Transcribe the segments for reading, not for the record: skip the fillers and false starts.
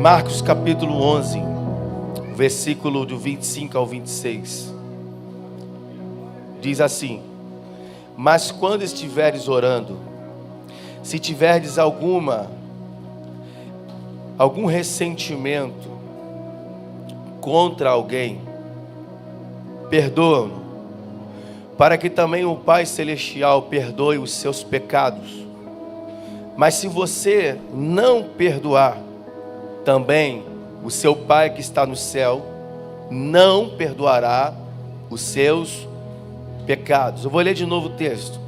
Marcos capítulo 11, versículo do 25 ao 26. Diz assim: mas quando estiveres orando, se tiverdes algum ressentimento contra alguém, perdoa-no, para que também o Pai Celestial perdoe os seus pecados. Mas se você não perdoar, também o seu Pai que está no céu não perdoará os seus pecados. Eu vou ler de novo o texto.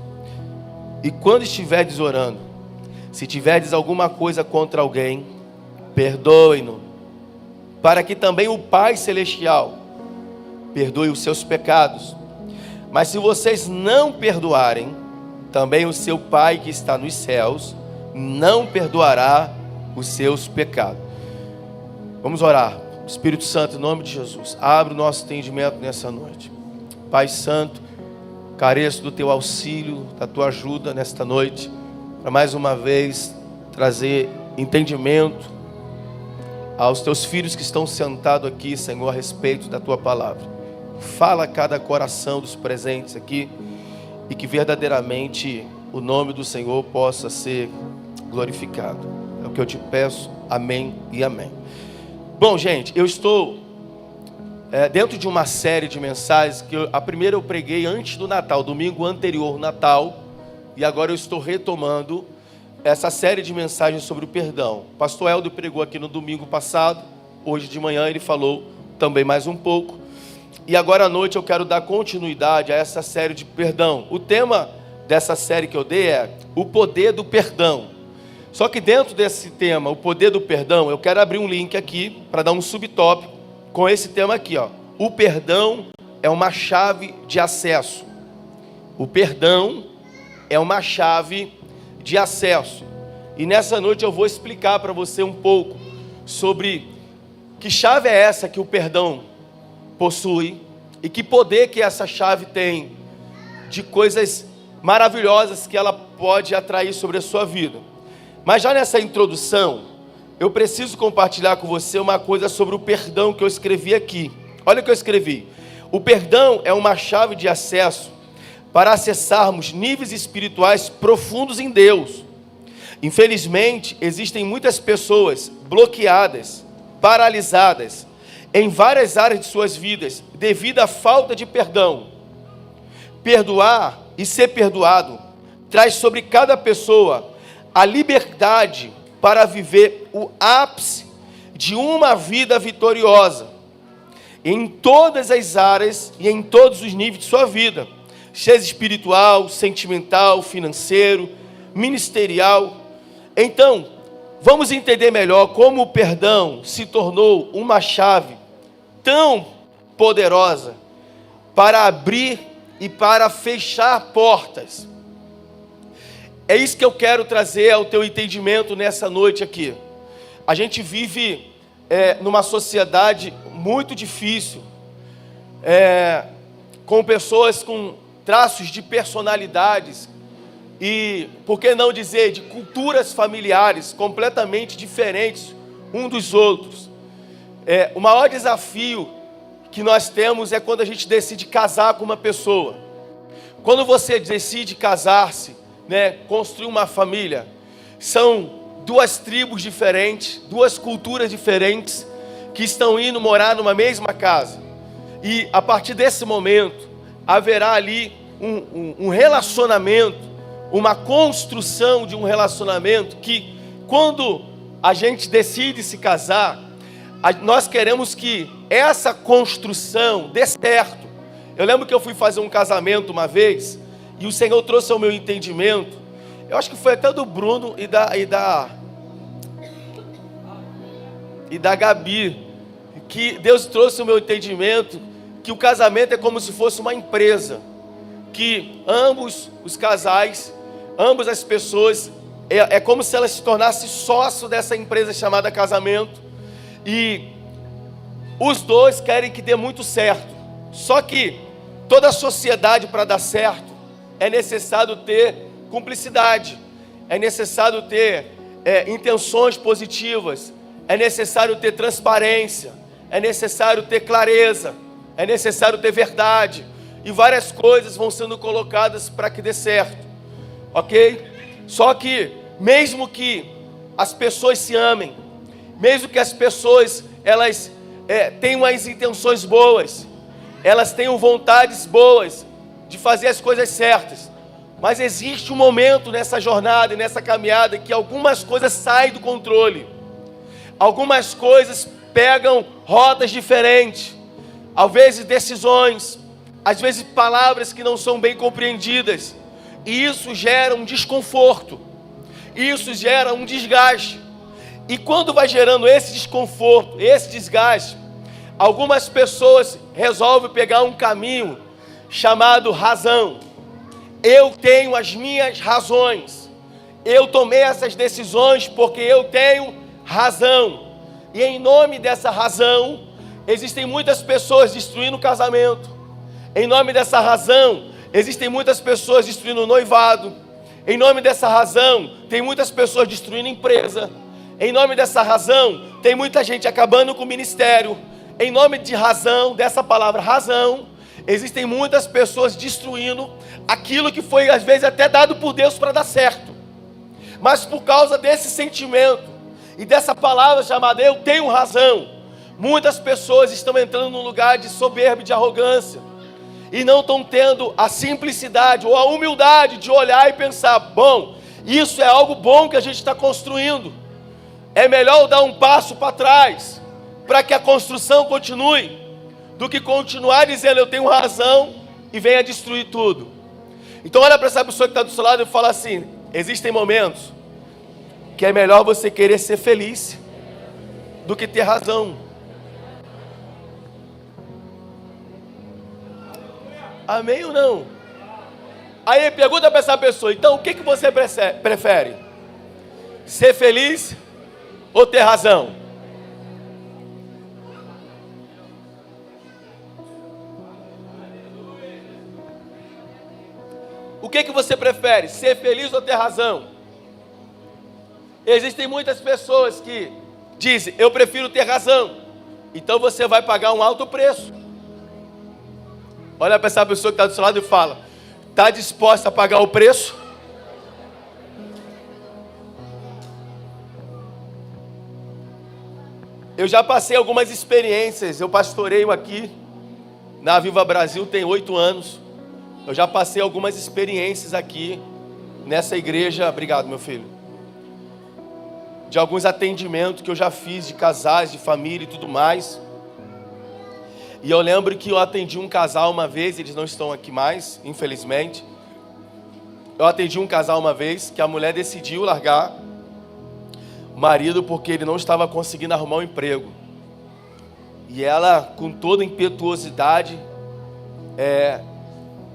E quando estiverdes orando, se tiverdes alguma coisa contra alguém, perdoe-no, para que também o Pai Celestial perdoe os seus pecados. Mas se vocês não perdoarem, também o seu Pai que está nos céus não perdoará os seus pecados. Vamos orar. Espírito Santo, em nome de Jesus, abre o nosso entendimento nessa noite. Pai Santo, careço do teu auxílio, da tua ajuda nesta noite, para mais uma vez trazer entendimento aos teus filhos que estão sentados aqui, Senhor, a respeito da tua palavra. Fala a cada coração dos presentes aqui e que verdadeiramente o nome do Senhor possa ser glorificado. É o que eu te peço. Amém e amém. Bom, gente, eu estou dentro de uma série de mensagens que a primeira eu preguei antes do Natal, domingo anterior ao Natal, e agora eu estou retomando essa série de mensagens sobre o perdão. O pastor Helder pregou aqui no domingo passado, hoje de manhã ele falou também mais um pouco, e agora à noite eu quero dar continuidade a essa série de perdão. O tema dessa série que eu dei é o poder do perdão. Só que dentro desse tema, o poder do perdão, eu quero abrir um link aqui para dar um subtópico com esse tema aqui, ó. O perdão é uma chave de acesso. O perdão é uma chave de acesso. E nessa noite eu vou explicar para você um pouco sobre que chave é essa que o perdão possui e que poder que essa chave tem de coisas maravilhosas que ela pode atrair sobre a sua vida. Mas já nessa introdução, eu preciso compartilhar com você uma coisa sobre o perdão que eu escrevi aqui. Olha o que eu escrevi. O perdão é uma chave de acesso para acessarmos níveis espirituais profundos em Deus. Infelizmente, existem muitas pessoas bloqueadas, paralisadas, em várias áreas de suas vidas, devido à falta de perdão. Perdoar e ser perdoado traz sobre cada pessoa a liberdade para viver o ápice de uma vida vitoriosa em todas as áreas e em todos os níveis de sua vida, seja espiritual, sentimental, financeiro, ministerial. Então, vamos entender melhor como o perdão se tornou uma chave tão poderosa para abrir e para fechar portas. É isso que eu quero trazer ao teu entendimento nessa noite aqui. A gente vive numa sociedade muito difícil, com pessoas com traços de personalidades e, por que não dizer, de culturas familiares completamente diferentes um dos outros. O maior desafio que nós temos é quando a gente decide casar com uma pessoa. Quando você decide casar-se, construir uma família, são duas tribos diferentes, duas culturas diferentes que estão indo morar numa mesma casa. E a partir desse momento haverá ali um relacionamento, uma construção de um relacionamento que, quando a gente decide se casar, nós queremos que essa construção dê certo. Eu lembro que eu fui fazer um casamento uma vez e o Senhor trouxe ao meu entendimento, eu acho que foi até do Bruno e da Gabi, que Deus trouxe ao meu entendimento que o casamento é como se fosse uma empresa, que ambos os casais, ambas as pessoas, é como se elas se tornassem sócio dessa empresa chamada casamento, e os dois querem que dê muito certo. Só que toda a sociedade, para dar certo, é necessário ter cumplicidade, é necessário ter intenções positivas, é necessário ter transparência, é necessário ter clareza, é necessário ter verdade. E várias coisas vão sendo colocadas para que dê certo, ok? Só que, mesmo que as pessoas se amem, mesmo que as pessoas elas tenham as intenções boas, elas tenham vontades boas de fazer as coisas certas, mas existe um momento nessa jornada e nessa caminhada que algumas coisas saem do controle, algumas coisas pegam rotas diferentes, às vezes decisões, às vezes palavras que não são bem compreendidas, e isso gera um desconforto, isso gera um desgaste. E quando vai gerando esse desconforto, esse desgaste, algumas pessoas resolvem pegar um caminho chamado razão. Eu tenho as minhas razões, eu tomei essas decisões porque eu tenho razão. E em nome dessa razão, existem muitas pessoas destruindo o casamento. Em nome dessa razão, existem muitas pessoas destruindo o noivado. Em nome dessa razão, tem muitas pessoas destruindo a empresa. Em nome dessa razão, tem muita gente acabando com o ministério. Em nome de razão, dessa palavra razão, existem muitas pessoas destruindo aquilo que foi às vezes até dado por Deus para dar certo. Mas por causa desse sentimento e dessa palavra chamada eu tenho razão, muitas pessoas estão entrando num lugar de soberba e de arrogância. E não estão tendo a simplicidade ou a humildade de olhar e pensar, bom, isso é algo bom que a gente está construindo. É melhor dar um passo para trás, para que a construção continue, do que continuar dizendo eu tenho razão e venha destruir tudo. Então olha para essa pessoa que está do seu lado e fala assim, existem momentos que é melhor você querer ser feliz do que ter razão. Amém ou não? Aí pergunta para essa pessoa, então o que você prefere? Ser feliz ou ter razão? O que você prefere? Ser feliz ou ter razão? Existem muitas pessoas que dizem, eu prefiro ter razão. Então você vai pagar um alto preço. Olha para essa pessoa que está do seu lado e fala, está disposta a pagar o preço? Eu já passei algumas experiências, eu pastoreio aqui na Viva Brasil tem 8 anos. Eu já passei algumas experiências aqui nessa igreja, obrigado meu filho, de alguns atendimentos que eu já fiz de casais, de família e tudo mais. E eu lembro que eu atendi um casal uma vez, eles não estão aqui mais, infelizmente. Eu atendi um casal uma vez que a mulher decidiu largar o marido porque ele não estava conseguindo arrumar um emprego. E ela, com toda impetuosidade,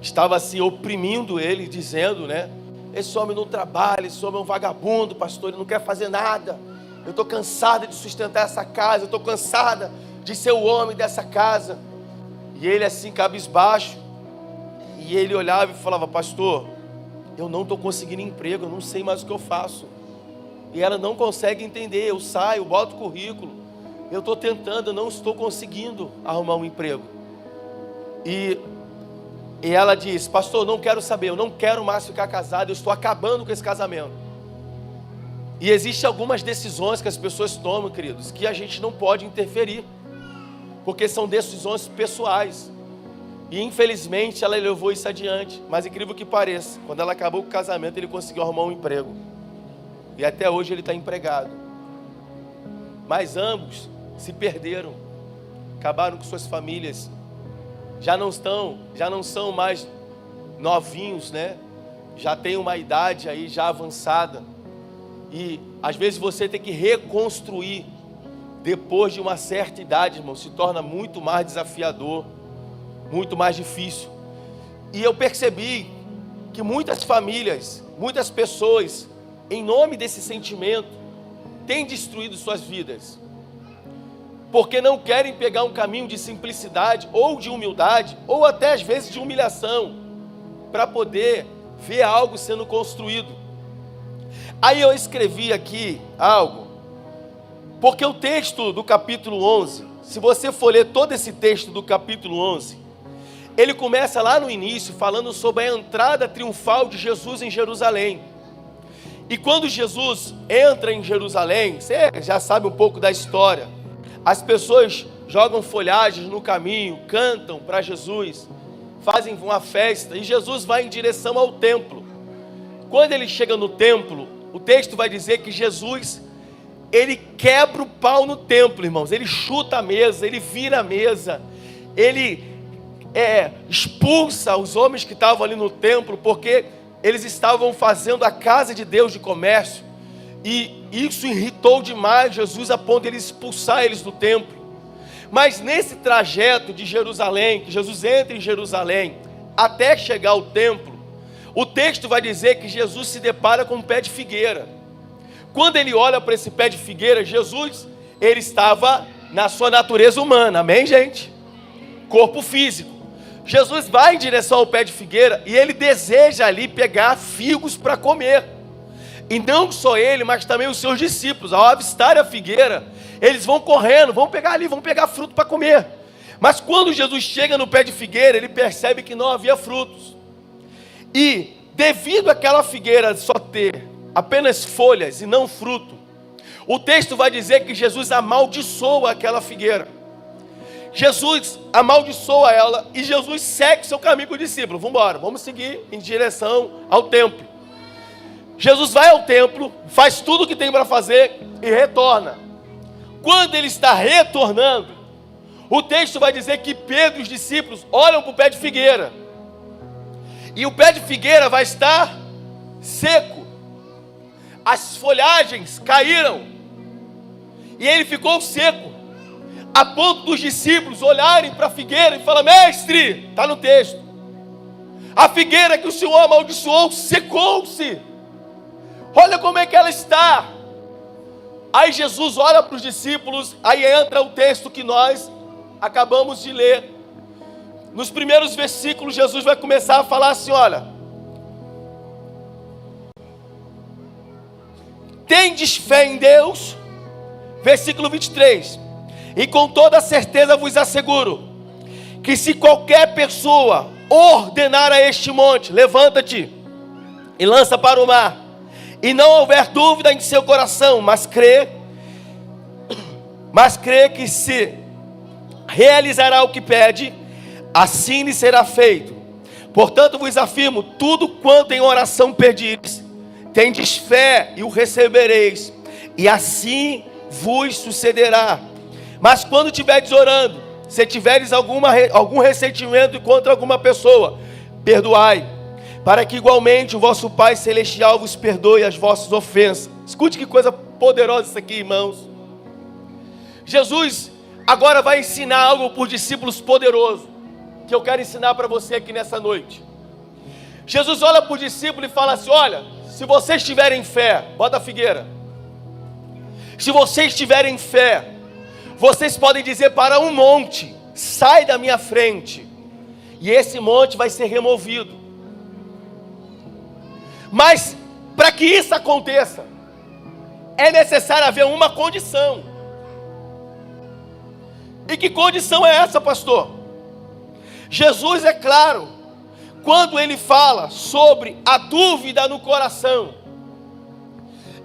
estava assim oprimindo ele, dizendo, né? Esse homem não trabalha, esse homem é um vagabundo, pastor, ele não quer fazer nada. Eu estou cansada de sustentar essa casa, eu estou cansada de ser o homem dessa casa. E ele assim, cabisbaixo, e ele olhava e falava, pastor, eu não estou conseguindo emprego, eu não sei mais o que eu faço. E ela não consegue entender, eu saio, boto currículo, eu estou tentando, eu não estou conseguindo arrumar um emprego. E ela diz, pastor, não quero saber, eu não quero mais ficar casado, eu estou acabando com esse casamento. E existem algumas decisões que as pessoas tomam, queridos, que a gente não pode interferir, porque são decisões pessoais. E infelizmente ela levou isso adiante. Mas incrível que pareça, quando ela acabou com o casamento, ele conseguiu arrumar um emprego. E até hoje ele está empregado. Mas ambos se perderam, acabaram com suas famílias. Já não são mais novinhos, né? Já tem uma idade aí já avançada. E às vezes você tem que reconstruir depois de uma certa idade, irmão, se torna muito mais desafiador, muito mais difícil. E eu percebi que muitas famílias, muitas pessoas, em nome desse sentimento, têm destruído suas vidas, porque não querem pegar um caminho de simplicidade, ou de humildade, ou até às vezes de humilhação, para poder ver algo sendo construído. Aí eu escrevi aqui algo Porque o texto do capítulo 11, se você for ler todo esse texto do capítulo 11, ele começa lá no início falando sobre a entrada triunfal de Jesus em Jerusalém. E quando Jesus entra em Jerusalém, você já sabe um pouco da história. As pessoas jogam folhagens no caminho, cantam para Jesus, fazem uma festa, e Jesus vai em direção ao templo. Quando ele chega no templo, o texto vai dizer que Jesus, ele quebra o pau no templo, irmãos. Ele chuta a mesa, ele vira a mesa, ele expulsa os homens que estavam ali no templo, porque eles estavam fazendo a casa de Deus de comércio, e isso irritou demais Jesus a ponto de ele expulsar eles do templo. Mas nesse trajeto de Jerusalém, que Jesus entra em Jerusalém, até chegar ao templo, o texto vai dizer que Jesus se depara com um pé de figueira. Quando ele olha para esse pé de figueira, Jesus, ele estava na sua natureza humana, amém, gente? Corpo físico. Jesus vai em direção ao pé de figueira e ele deseja ali pegar figos para comer. E não só ele, mas também os seus discípulos. Ao avistar a figueira, eles vão correndo, vão pegar ali, vão pegar fruto para comer. Mas quando Jesus chega no pé de figueira, ele percebe que não havia frutos. E devido àquela figueira só ter apenas folhas e não fruto, o texto vai dizer que Jesus amaldiçoa aquela figueira. Jesus amaldiçoa ela e Jesus segue seu caminho com o discípulo. Vamos embora, vamos seguir em direção ao templo. Jesus vai ao templo, faz tudo o que tem para fazer e retorna. Quando ele está retornando, o texto vai dizer que Pedro e os discípulos olham para o pé de figueira. E o pé de figueira vai estar seco. As folhagens caíram. E ele ficou seco. A ponto dos discípulos olharem para a figueira e falar: mestre, está no texto, a figueira que o Senhor amaldiçoou secou-se. Olha como é que ela está. Aí Jesus olha para os discípulos, aí entra o texto que nós acabamos de ler. Nos primeiros versículos, Jesus vai começar a falar assim: olha, tendes fé em Deus, versículo 23, e com toda certeza vos asseguro, que se qualquer pessoa ordenar a este monte, levanta-te e lança para o mar, e não houver dúvida em seu coração, mas crê que se realizará o que pede, assim lhe será feito. Portanto vos afirmo, tudo quanto em oração pedires, tendes fé e o recebereis, e assim vos sucederá. Mas quando estiveres orando, se tiveres algum ressentimento contra alguma pessoa, perdoai, para que igualmente o vosso Pai Celestial vos perdoe as vossas ofensas. Escute que coisa poderosa isso aqui, irmãos. Jesus agora vai ensinar algo para os discípulos poderoso, que eu quero ensinar para você aqui nessa noite. Jesus olha para o discípulo e fala assim: olha, se vocês tiverem fé, bota a figueira. Se vocês tiverem fé, vocês podem dizer para um monte: sai da minha frente, e esse monte vai ser removido. Mas para que isso aconteça, é necessário haver uma condição. E que condição é essa, pastor? Jesus, é claro, quando ele fala sobre a dúvida no coração,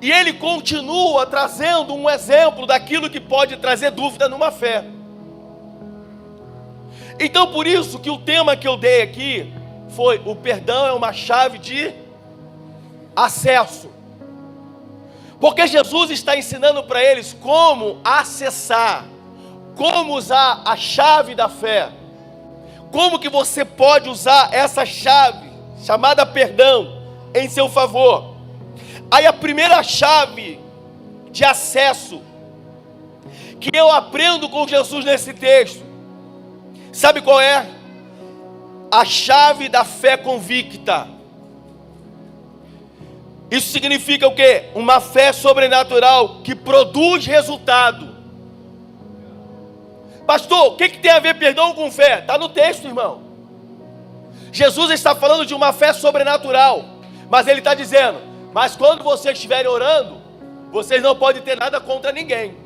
e ele continua trazendo um exemplo daquilo que pode trazer dúvida numa fé. Então por isso que o tema que eu dei aqui foi: o perdão é uma chave de acesso. Porque Jesus está ensinando para eles como acessar, como usar a chave da fé. Como que você pode usar essa chave, chamada perdão, em seu favor. Aí a primeira chave de acesso que eu aprendo com Jesus nesse texto, sabe qual é? A chave da fé convicta. Isso significa o quê? Uma fé sobrenatural que produz resultado. Pastor, o que tem a ver perdão com fé? Está no texto, irmão. Jesus está falando de uma fé sobrenatural, mas ele está dizendo: mas quando vocês estiverem orando, vocês não podem ter nada contra ninguém.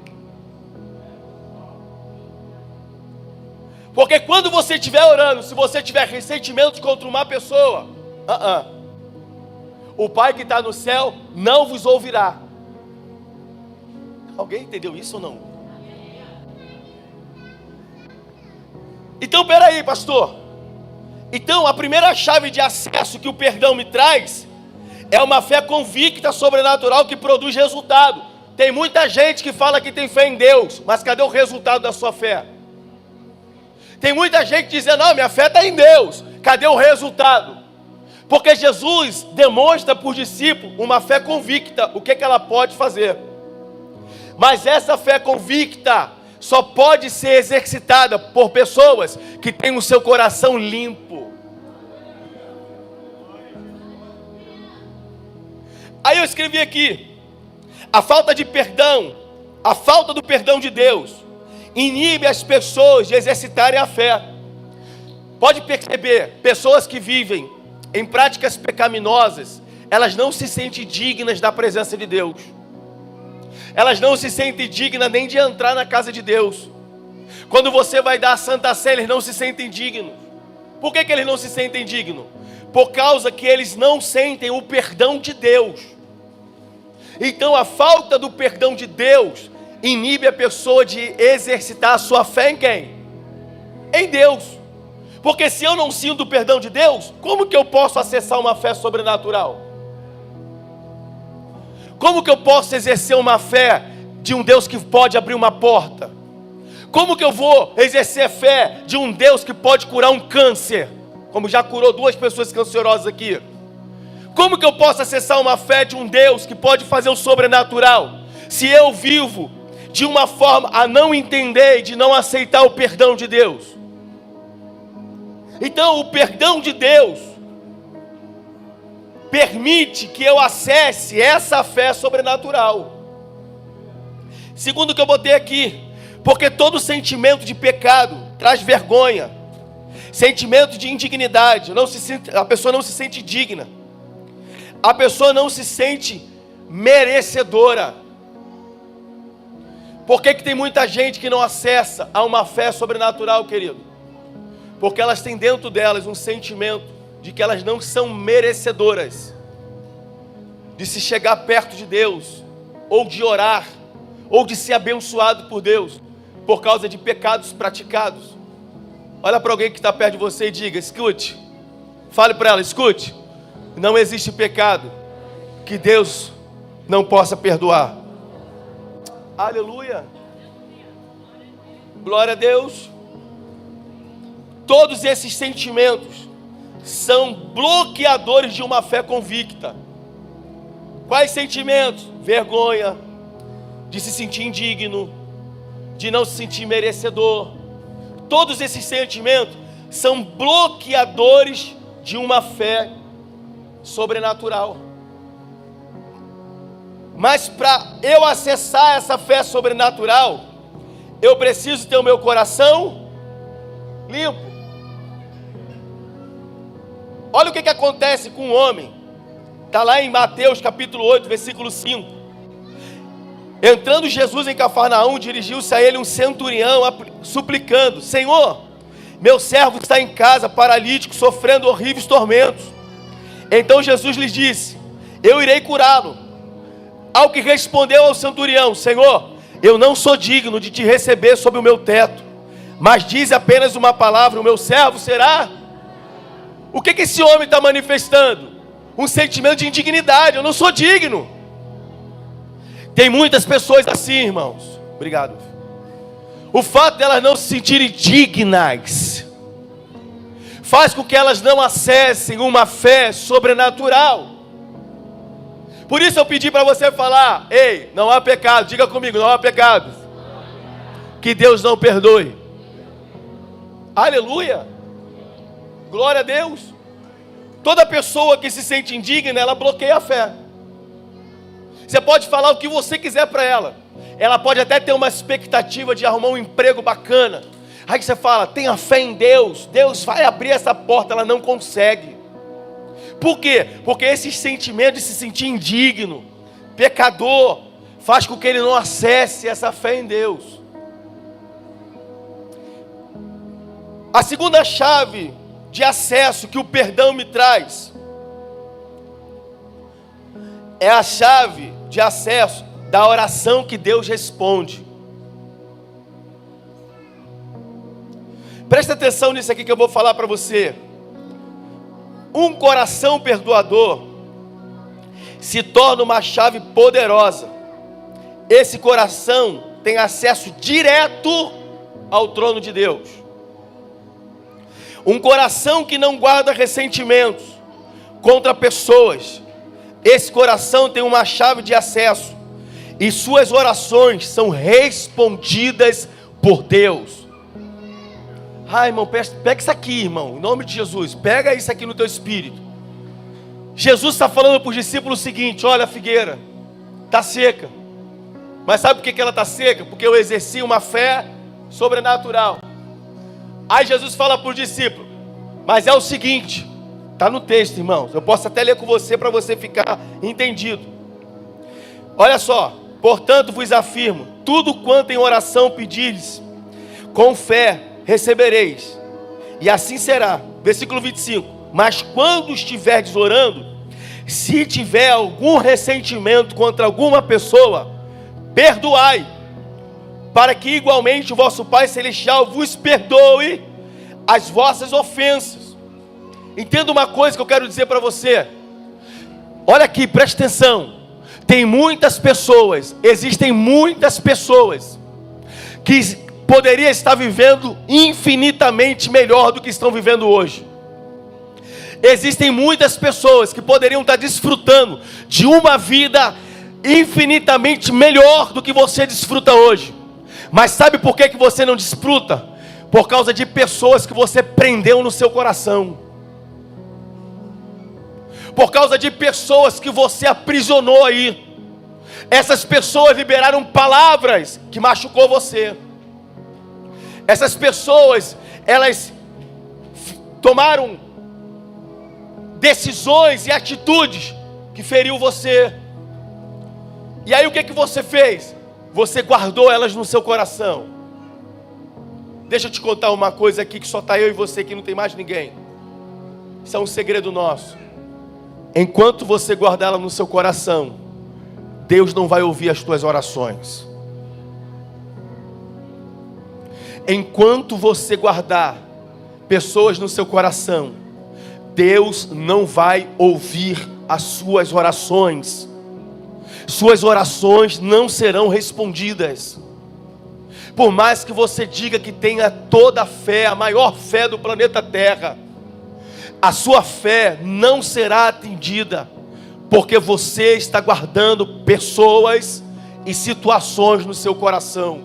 Porque quando você estiver orando, se você tiver ressentimento contra uma pessoa, o Pai que está no céu não vos ouvirá. Alguém entendeu isso ou não? Então, peraí, pastor. Então, a primeira chave de acesso que o perdão me traz é uma fé convicta, sobrenatural, que produz resultado. Tem muita gente que fala que tem fé em Deus, mas cadê o resultado da sua fé? Tem muita gente dizendo, não, minha fé está em Deus. Cadê o resultado? Porque Jesus demonstra por discípulo uma fé convicta, o que ela pode fazer. Mas essa fé convicta só pode ser exercitada por pessoas que têm o seu coração limpo. Aí eu escrevi aqui, a falta de perdão, a falta do perdão de Deus, inibe as pessoas de exercitarem a fé. Pode perceber, pessoas que vivem em práticas pecaminosas, elas não se sentem dignas da presença de Deus. Elas não se sentem dignas nem de entrar na casa de Deus. Quando você vai dar a Santa Ceia, eles não se sentem dignos. Por que eles não se sentem dignos? Por causa que eles não sentem o perdão de Deus. Então a falta do perdão de Deus inibe a pessoa de exercitar a sua fé em quem? Em Deus. Porque se eu não sinto o perdão de Deus, como que eu posso acessar uma fé sobrenatural? Como que eu posso exercer uma fé de um Deus que pode abrir uma porta? Como que eu vou exercer a fé de um Deus que pode curar um câncer? Como já curou 2 pessoas cancerosas aqui. Como que eu posso acessar uma fé de um Deus que pode fazer o sobrenatural? Se eu vivo de uma forma a não entender e de não aceitar o perdão de Deus. Então o perdão de Deus permite que eu acesse essa fé sobrenatural. Segundo o que eu botei aqui, porque todo sentimento de pecado traz vergonha, sentimento de indignidade, a pessoa não se sente digna, a pessoa não se sente merecedora. Por que tem muita gente que não acessa a uma fé sobrenatural, querido? Porque elas têm dentro delas um sentimento de que elas não são merecedoras de se chegar perto de Deus, ou de orar, ou de ser abençoado por Deus, por causa de pecados praticados. Olha para alguém que está perto de você e diga, escute, fale para ela, escute, não existe pecado que Deus não possa perdoar. Aleluia, glória a Deus. Todos esses sentimentos são bloqueadores de uma fé convicta. Quais sentimentos? Vergonha, de se sentir indigno, de não se sentir merecedor. Todos esses sentimentos são bloqueadores de uma fé sobrenatural. Mas para eu acessar essa fé sobrenatural, eu preciso ter o meu coração limpo. Olha o que acontece com o homem. Está lá em Mateus capítulo 8, versículo 5. Entrando Jesus em Cafarnaum, dirigiu-se a ele um centurião, suplicando, Senhor, meu servo está em casa, paralítico, sofrendo horríveis tormentos. Então Jesus lhes disse, eu irei curá-lo. Ao que respondeu ao centurião, Senhor, eu não sou digno de te receber sob o meu teto, mas dize apenas uma palavra, o meu servo será... O que esse homem está manifestando? Um sentimento de indignidade, eu não sou digno. Tem muitas pessoas assim, irmãos. Obrigado. O fato de elas não se sentirem dignas faz com que elas não acessem uma fé sobrenatural. Por isso eu pedi para você falar, ei, não há pecado, diga comigo, não há pecado que Deus não perdoe. Aleluia. Glória a Deus. Toda pessoa que se sente indigna, ela bloqueia a fé. Você pode falar o que você quiser para ela. Ela pode até ter uma expectativa de arrumar um emprego bacana. Aí você fala, tenha fé em Deus. Deus vai abrir essa porta. Ela não consegue. Por quê? Porque esse sentimento de se sentir indigno, pecador, faz com que ele não acesse essa fé em Deus. A segunda chave de acesso que o perdão me traz é a chave de acesso da oração que Deus responde. Presta atenção nisso aqui que eu vou falar para você. Um coração perdoador se torna uma chave poderosa. Esse coração tem acesso direto ao trono de Deus. Um coração que não guarda ressentimentos contra pessoas, esse coração tem uma chave de acesso e suas orações são respondidas por Deus. Irmão, pega isso aqui, irmão, em nome de Jesus, pega isso aqui no teu espírito. Jesus está falando para os discípulos o seguinte: olha, a figueira está seca, mas sabe por que ela está seca? Porque eu exerci uma fé sobrenatural. Aí Jesus fala para os discípulos: mas é o seguinte, está no texto, irmãos, eu posso até ler com você para você ficar entendido. Olha só: portanto vos afirmo, tudo quanto em oração pedirdes, com fé recebereis, e assim será. Versículo 25: mas quando estiverdes orando, se tiver algum ressentimento contra alguma pessoa, perdoai, para que igualmente o vosso Pai Celestial vos perdoe as vossas ofensas. Entenda uma coisa que eu quero dizer para você. Olha aqui, presta atenção. Tem muitas pessoas, existem muitas pessoas que poderiam estar vivendo infinitamente melhor do que estão vivendo hoje. Existem muitas pessoas que poderiam estar desfrutando de uma vida infinitamente melhor do que você desfruta hoje. Mas sabe por que você não desfruta? Por causa de pessoas que você prendeu no seu coração. Por causa de pessoas que você aprisionou aí. Essas pessoas liberaram palavras que machucou você. Essas pessoas, elas tomaram decisões e atitudes que feriu você. E aí o que você fez? Você guardou elas no seu coração. Deixa eu te contar uma coisa aqui, que só está eu e você, que não tem mais ninguém. Isso é um segredo nosso. Enquanto você guardar ela no seu coração, Deus não vai ouvir as tuas orações. Enquanto você guardar pessoas no seu coração, Deus não vai ouvir as suas orações. Suas orações não serão respondidas. Por mais que você diga que tenha toda a fé, a maior fé do planeta Terra, a sua fé não será atendida, porque você está guardando pessoas e situações no seu coração.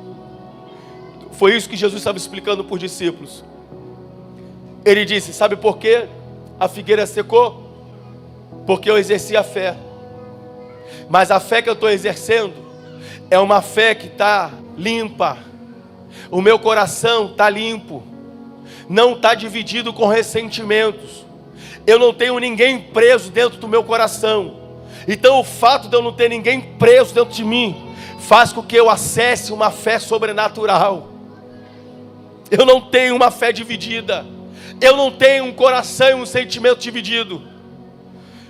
Foi isso que Jesus estava explicando para os discípulos. Ele disse: sabe por quê a figueira secou? Porque eu exerci a fé. Mas a fé que eu estou exercendo é uma fé que está limpa. O meu coração está limpo. Não está dividido com ressentimentos. Eu não tenho ninguém preso dentro do meu coração. Então o fato de eu não ter ninguém preso dentro de mim faz com que eu acesse uma fé sobrenatural. Eu não tenho uma fé dividida. Eu não tenho um coração e um sentimento dividido.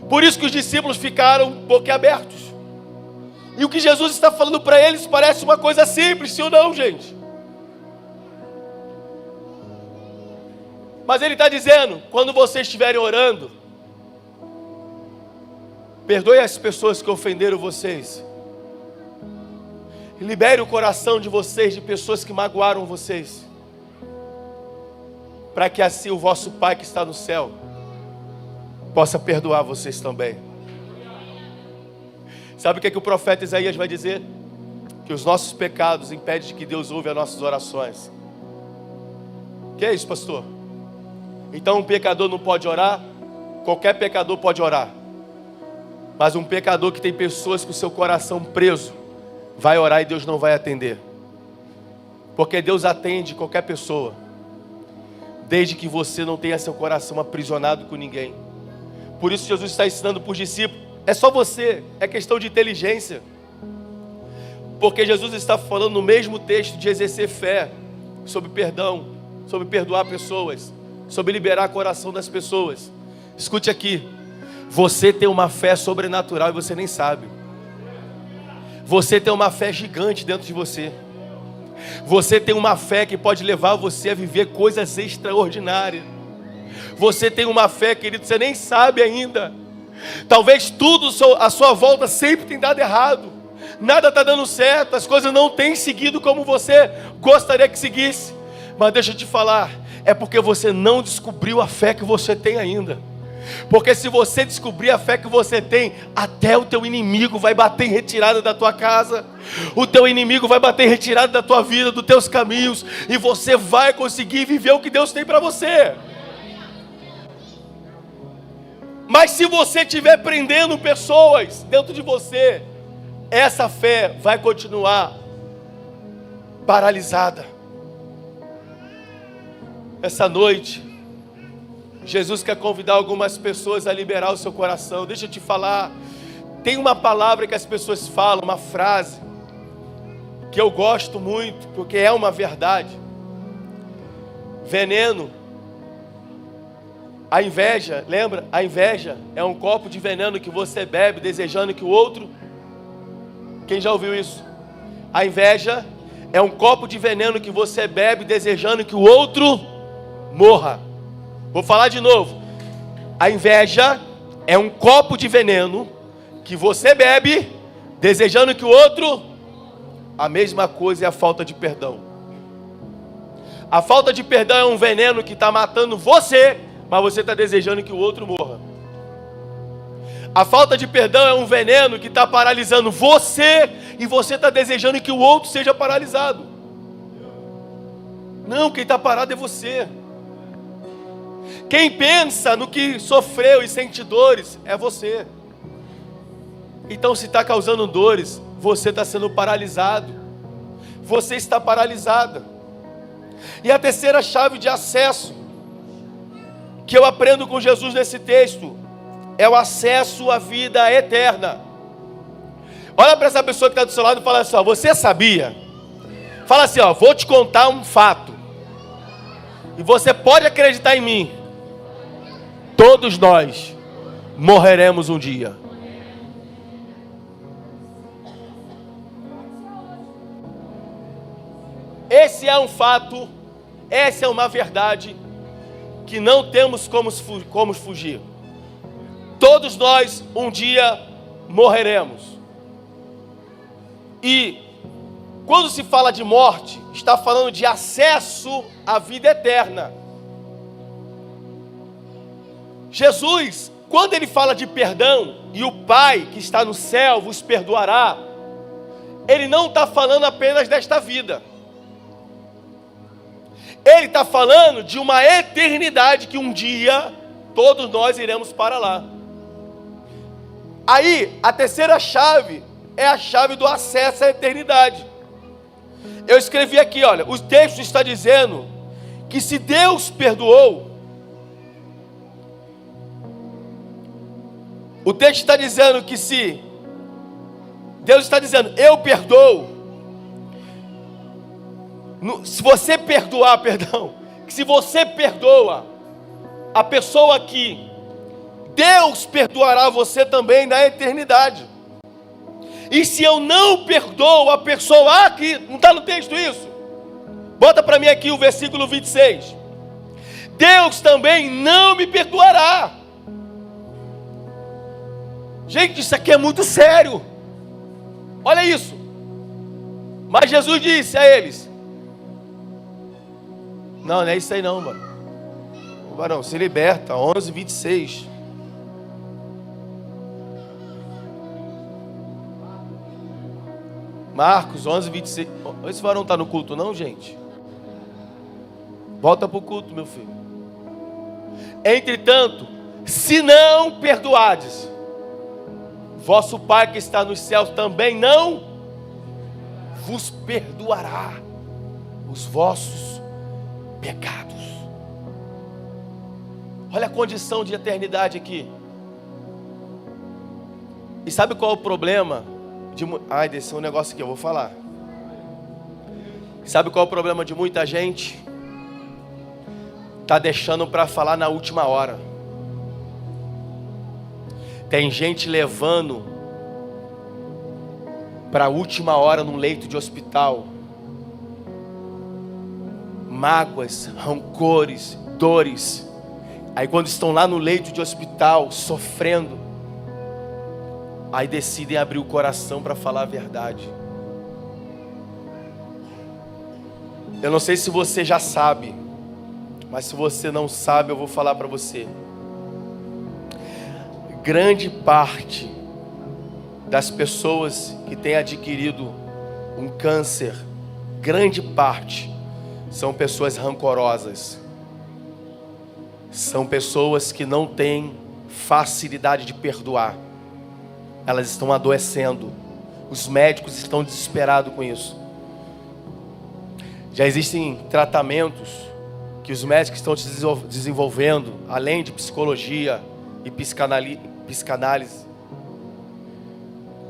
Por isso que os discípulos ficaram boquiabertos. E o que Jesus está falando para eles parece uma coisa simples, sim ou não, gente? Mas ele está dizendo: quando vocês estiverem orando, perdoe as pessoas que ofenderam vocês. Libere o coração de vocês de pessoas que magoaram vocês, para que assim o vosso Pai que está no céu possa perdoar vocês também. Sabe o que o profeta Isaías vai dizer? Que os nossos pecados impedem que Deus ouve as nossas orações. Que é isso, pastor? Então um pecador não pode orar? Qualquer pecador pode orar. Mas um pecador que tem pessoas com o seu coração preso vai orar e Deus não vai atender. Porque Deus atende qualquer pessoa, desde que você não tenha seu coração aprisionado com ninguém. Por isso Jesus está ensinando para os discípulos: é só você, é questão de inteligência. Porque Jesus está falando no mesmo texto de exercer fé sobre perdão. sobre perdoar pessoas, sobre liberar o coração das pessoas. Escute aqui, você tem uma fé sobrenatural e você nem sabe. Você tem uma fé gigante dentro de você. Você tem uma fé que pode levar você a viver coisas extraordinárias. Você tem uma fé, querido, você nem sabe ainda. Talvez tudo à sua volta sempre tenha dado errado. Nada está dando certo, as coisas não têm seguido como você gostaria que seguisse. Mas deixa eu te falar, é porque você não descobriu a fé que você tem ainda. Porque se você descobrir a fé que você tem, até o teu inimigo vai bater em retirada da tua casa. O teu inimigo vai bater em retirada da tua vida, dos teus caminhos. E você vai conseguir viver o que Deus tem para você. Mas se você estiver prendendo pessoas dentro de você, essa fé vai continuar paralisada. Essa noite, Jesus quer convidar algumas pessoas a liberar o seu coração. Deixa eu te falar, tem uma palavra que as pessoas falam, uma frase, que eu gosto muito, porque é uma verdade. Veneno. A inveja, lembra? A inveja é um copo de veneno que você bebe, desejando que o outro... Quem já ouviu isso? A inveja é um copo de veneno que você bebe, desejando que o outro morra. Vou falar de novo. A inveja é um copo de veneno que você bebe, desejando que o outro... A mesma coisa é a falta de perdão. A falta de perdão é um veneno que está matando você, mas você está desejando que o outro morra. A falta de perdão é um veneno que está paralisando você, e você está desejando que o outro seja paralisado. Não, quem está parado é você. Quem pensa no que sofreu e sente dores é você. Então, se está causando dores, você está sendo paralisado. Você está paralisada. E a terceira chave de acesso que eu aprendo com Jesus nesse texto é o acesso à vida eterna. Olha para essa pessoa que está do seu lado e fala assim, ó, você sabia? Fala assim, ó, vou te contar um fato. E você pode acreditar em mim. Todos nós morreremos um dia. Esse é um fato, essa é uma verdade que não temos como fugir. Todos nós um dia morreremos. E quando se fala de morte, está falando de acesso à vida eterna. Jesus, quando ele fala de perdão, e o Pai que está no céu vos perdoará, ele não está falando apenas desta vida. Ele está falando de uma eternidade que um dia todos nós iremos para lá. Aí, a terceira chave é a chave do acesso à eternidade. Eu escrevi aqui, olha, o texto está dizendo que se Deus perdoou, o texto está dizendo que se Deus está dizendo, eu perdoo. Se você perdoar, que se você perdoa a pessoa aqui, Deus perdoará você também na eternidade. E se eu não perdoo a pessoa aqui, não está no texto isso? Bota para mim aqui o versículo 26. Deus também não me perdoará. Gente, isso aqui é muito sério. Olha isso. Mas Jesus disse a eles, não é isso aí não, mano. O varão, se liberta, 11:26. Marcos 11:26. Esse varão está no culto não, gente? Volta para o culto, meu filho. Entretanto, se não perdoardes, vosso Pai que está nos céus também não vos perdoará os vossos pecados. Olha a condição de eternidade aqui. E sabe qual é o problema? Ai, desse é um negócio que eu vou falar. Sabe qual é o problema de muita gente? está deixando para falar na última hora. Tem gente levando para a última hora no leito de hospital mágoas, rancores, dores. Aí quando estão lá no leito de hospital sofrendo, aí decidem abrir o coração para falar a verdade. Eu não sei se você já sabe, mas se você não sabe, eu vou falar para você. Grande parte das pessoas que têm adquirido um câncer, grande parte, são pessoas rancorosas. São pessoas que não têm facilidade de perdoar. Elas estão adoecendo. Os médicos estão desesperados com isso. Já existem tratamentos que os médicos estão desenvolvendo, além de psicologia e psicanálise,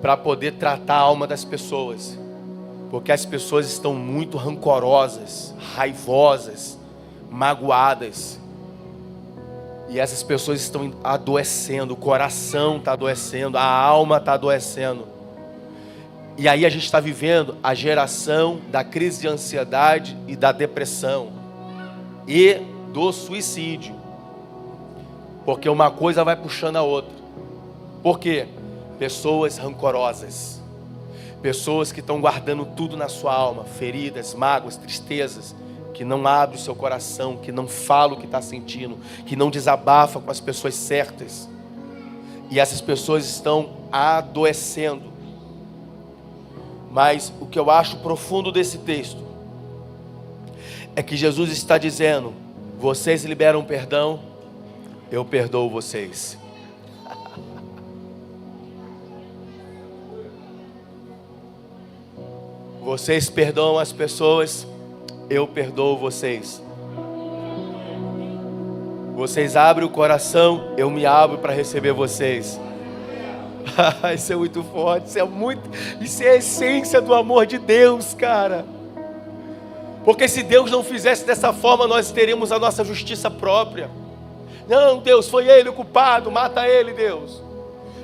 para poder tratar a alma das pessoas. Porque as pessoas estão muito rancorosas, raivosas, magoadas. E essas pessoas estão adoecendo, o coração está adoecendo, a alma está adoecendo. E aí a gente está vivendo a geração da crise de ansiedade e da depressão e do suicídio. Porque uma coisa vai puxando a outra. Por quê? Pessoas rancorosas. Pessoas que estão guardando tudo na sua alma, feridas, mágoas, tristezas, que não abre o seu coração, que não fala o que está sentindo, que não desabafa com as pessoas certas. E essas pessoas estão adoecendo. Mas o que eu acho profundo desse texto é que Jesus está dizendo: vocês liberam perdão, eu perdoo vocês. Vocês perdoam as pessoas, eu perdoo vocês. Vocês abrem o coração, eu me abro para receber vocês. Isso é muito forte, isso é a essência do amor de Deus, cara. Porque se Deus não fizesse dessa forma, nós teríamos a nossa justiça própria. Não, Deus, foi ele o culpado, mata ele, Deus.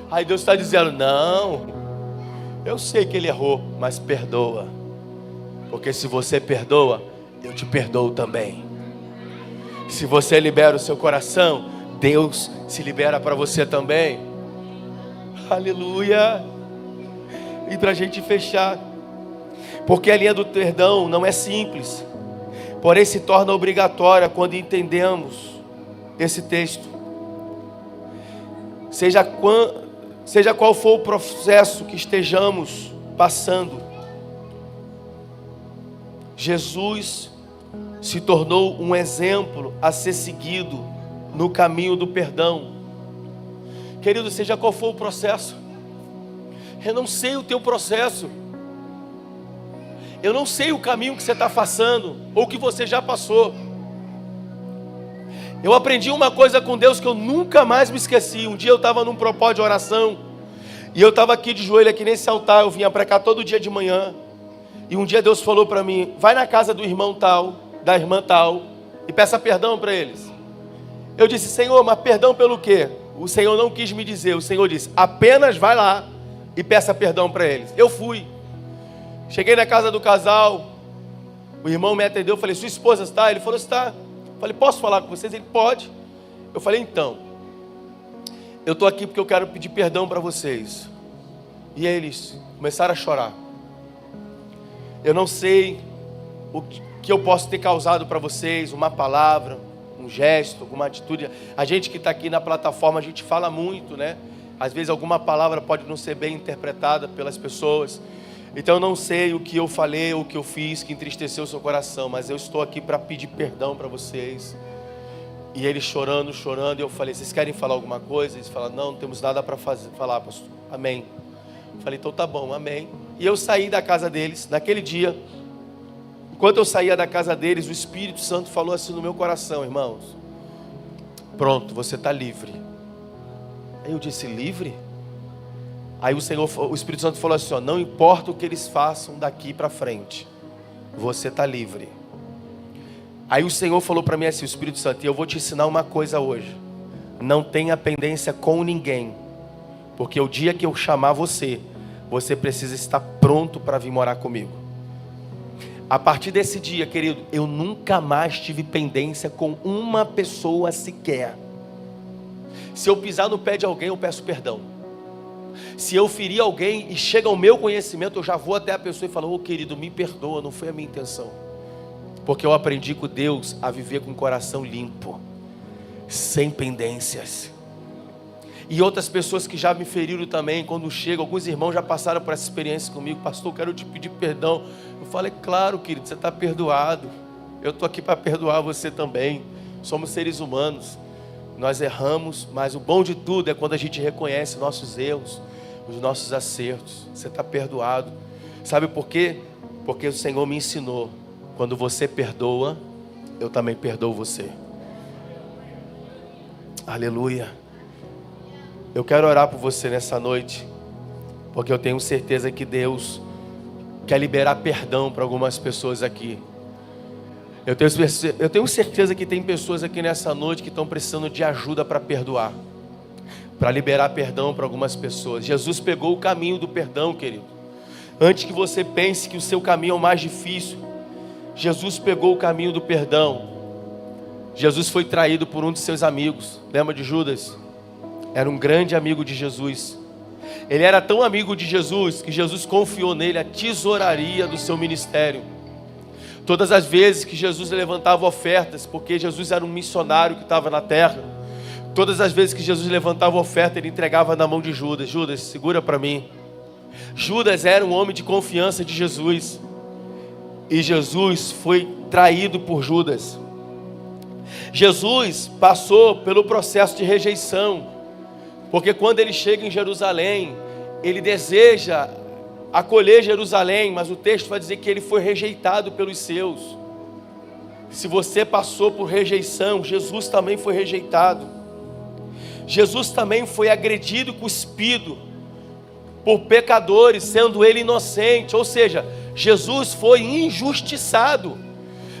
Aí Deus está dizendo: não, eu sei que ele errou, mas perdoa. Porque se você perdoa, eu te perdoo também. Se você libera o seu coração, Deus se libera para você também. Aleluia. E para a gente fechar, porque a linha do perdão não é simples, porém se torna obrigatória quando entendemos esse texto. Seja qual for o processo que estejamos passando, Jesus se tornou um exemplo a ser seguido no caminho do perdão. Querido, seja qual for o processo, eu não sei o teu processo, eu não sei o caminho que você está passando, ou que você já passou. Eu aprendi uma coisa com Deus que eu nunca mais me esqueci. Um dia eu estava num propósito de oração, e eu estava aqui de joelho, aqui nesse altar, eu vinha para cá todo dia de manhã, e um dia Deus falou para mim: vai na casa do irmão tal, da irmã tal, e peça perdão para eles. Eu disse: Senhor, mas perdão pelo quê? O Senhor não quis me dizer. O Senhor disse: apenas vai lá e peça perdão para eles. Eu fui. Cheguei na casa do casal. O irmão me atendeu. Eu falei: sua esposa está? Ele falou: está. Eu falei: posso falar com vocês? Ele: pode. Eu falei: então, eu estou aqui porque eu quero pedir perdão para vocês. E eles começaram a chorar. Eu não sei o que eu posso ter causado para vocês, uma palavra, um gesto, alguma atitude. A gente que está aqui na plataforma, a gente fala muito, né? Às vezes alguma palavra pode não ser bem interpretada pelas pessoas. Então eu não sei o que eu falei ou o que eu fiz que entristeceu o seu coração, mas eu estou aqui para pedir perdão para vocês. E eles chorando, e eu falei: vocês querem falar alguma coisa? Eles falaram: não temos nada para falar, pastor. Amém. Eu falei: então tá bom, amém. E eu saí da casa deles, naquele dia. Enquanto eu saía da casa deles, o Espírito Santo falou assim no meu coração: irmãos, pronto, você está livre. Aí eu disse: livre? Aí o Espírito Santo falou assim: ó, não importa o que eles façam daqui para frente, você está livre. Aí o Senhor falou para mim assim, o Espírito Santo, e eu vou te ensinar uma coisa hoje. Não tenha pendência com ninguém. Porque o dia que eu chamar você, você precisa estar pronto para vir morar comigo. A partir desse dia, querido, eu nunca mais tive pendência com uma pessoa sequer. Se eu pisar no pé de alguém, eu peço perdão. Se eu ferir alguém e chega ao meu conhecimento, eu já vou até a pessoa e falo, querido, me perdoa, não foi a minha intenção. Porque eu aprendi com Deus a viver com o coração limpo, sem pendências. E outras pessoas que já me feriram também, quando chegam, alguns irmãos já passaram por essa experiência comigo. Pastor, eu quero te pedir perdão. Eu falei, claro, querido, você está perdoado. Eu estou aqui para perdoar você também. Somos seres humanos. Nós erramos, mas o bom de tudo é quando a gente reconhece nossos erros, os nossos acertos. Você está perdoado. Sabe por quê? Porque o Senhor me ensinou. Quando você perdoa, eu também perdoo você. Aleluia. Eu quero orar por você nessa noite, porque eu tenho certeza que Deus quer liberar perdão para algumas pessoas aqui. Eu tenho certeza que tem pessoas aqui nessa noite que estão precisando de ajuda para perdoar, para liberar perdão para algumas pessoas. Jesus pegou o caminho do perdão, querido. Antes que você pense que o seu caminho é o mais difícil, Jesus pegou o caminho do perdão. Jesus foi traído por um de seus amigos. Lembra de Judas? Era um grande amigo de Jesus. Ele era tão amigo de Jesus que Jesus confiou nele a tesouraria do seu ministério. Todas as vezes que Jesus levantava ofertas, porque Jesus era um missionário que estava na terra, todas as vezes que Jesus levantava oferta, ele entregava na mão de Judas. Judas, segura para mim. Judas era um homem de confiança de Jesus. E Jesus foi traído por Judas. Jesus passou pelo processo de rejeição. Porque quando ele chega em Jerusalém, ele deseja acolher Jerusalém, mas o texto vai dizer que ele foi rejeitado pelos seus. Se você passou por rejeição, Jesus também foi rejeitado. Jesus também foi agredido, cuspido por pecadores, sendo ele inocente. Ou seja, Jesus foi injustiçado.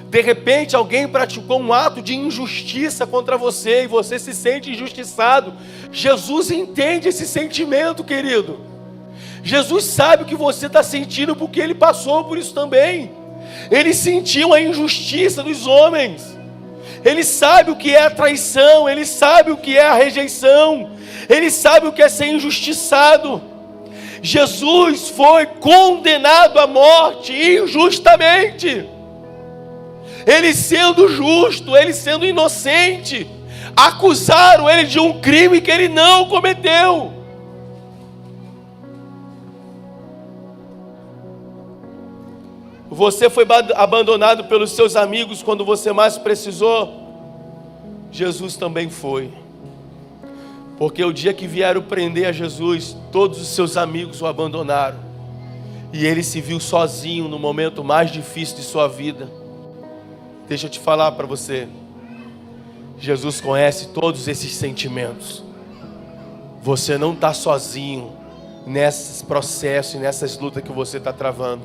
De repente alguém praticou um ato de injustiça contra você e você se sente injustiçado. Jesus entende esse sentimento, querido. Jesus sabe o que você está sentindo porque ele passou por isso também. Ele sentiu a injustiça dos homens. Ele sabe o que é a traição, ele sabe o que é a rejeição, ele sabe o que é ser injustiçado. Jesus foi condenado à morte injustamente. Ele sendo justo, ele sendo inocente, acusaram ele de um crime que ele não cometeu. Você foi abandonado pelos seus amigos quando você mais precisou. Jesus também foi. Porque o dia que vieram prender a Jesus, todos os seus amigos o abandonaram. E ele se viu sozinho no momento mais difícil de sua vida. Deixa eu te falar para você. Jesus conhece todos esses sentimentos. Você não está sozinho nesses processos e nessas lutas que você está travando.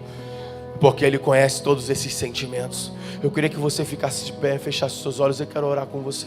Porque Ele conhece todos esses sentimentos. Eu queria que você ficasse de pé, fechasse seus olhos. Eu quero orar com você.